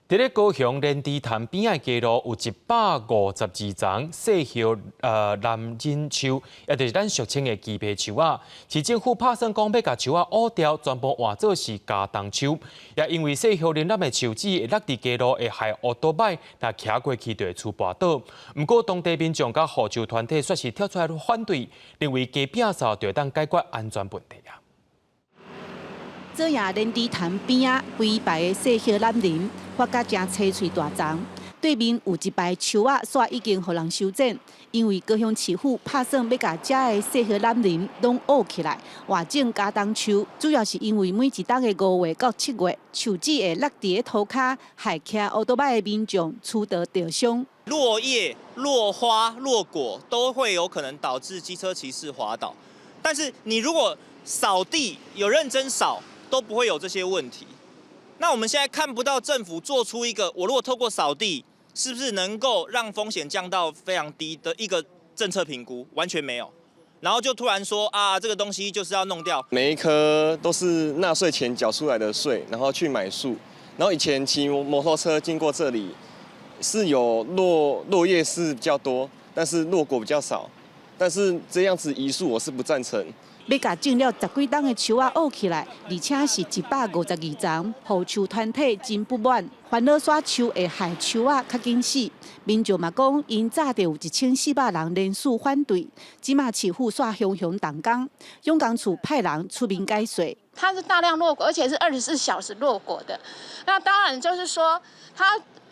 伫咧高雄莲池潭边仔街路有152丛细叶南仁树，也就是咱俗称的鸡皮树啊。市政府拍算讲要甲树啊挖掉，全部换做是加冬树。也因为细叶林立的树枝会落伫街路，会害乌多摆，若骑过去就会出跋倒。不过当地民众甲护树团体却是跳出来反对，认为加摒扫就当解决安全问题啊。 这也莲池潭边仔规排的细叶南林，发甲真青翠大丛。对面有一排树仔，煞已经互人修剪。因为高雄市府拍算要甲遮的细叶南林拢挖起来，换种加冬树，主要是因为每一冬的5月到7月，树枝会落伫涂骹，害骑乌多摆的民众触得着伤。落叶、落花、落果都会有可能导致机车骑士滑倒，但是你如果扫地有认真扫， 都不会有这些问题。那我们现在看不到政府做出一个，我如果透过扫地，是不是能够让风险降到非常低的一个政策评估？完全没有。然后就突然说啊，这个东西就是要弄掉。每一颗都是纳税钱缴出来的税，然后去买树。然后以前骑摩托车经过这里，是有落叶是比较多，但是落果比较少。但是这样子移树我是不赞成。 要甲种了10几冬的树仔挖起来，而且是152丛，护树团体真不满，烦恼刷树会害树仔较紧死。民众嘛讲，因早就有1400人联署反对，即马市府煞雄雄动工，永工处派人出面解说。它是大量落果，而且是24小时落果的。那当然就是说，它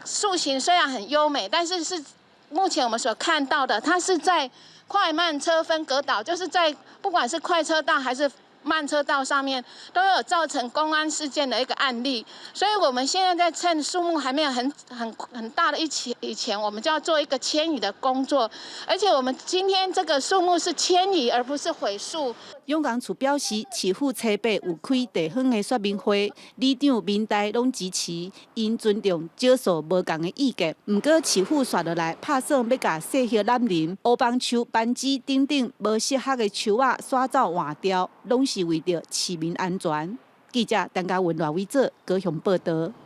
树形虽然很优美，但是目前我们所看到的，它是在 快慢车分隔岛，就是在不管是快车道还是慢车道上面，都有造成公安事件的一个案例。所以我们现在在趁树木还没有很大的以前，我们就要做一个迁移的工作。而且我们今天这个树木是迁移，而不是毁树。 永工处表示，市府初八有开地方的说明会，里长、民代拢支持，因尊重少数无同的意见。不过市府刷落来，拍算要甲细叶南林、乌帮树、班枝等等无适合的树仔刷走换掉，拢是为着市民安全。记者陈嘉文、赖伟做高雄报道。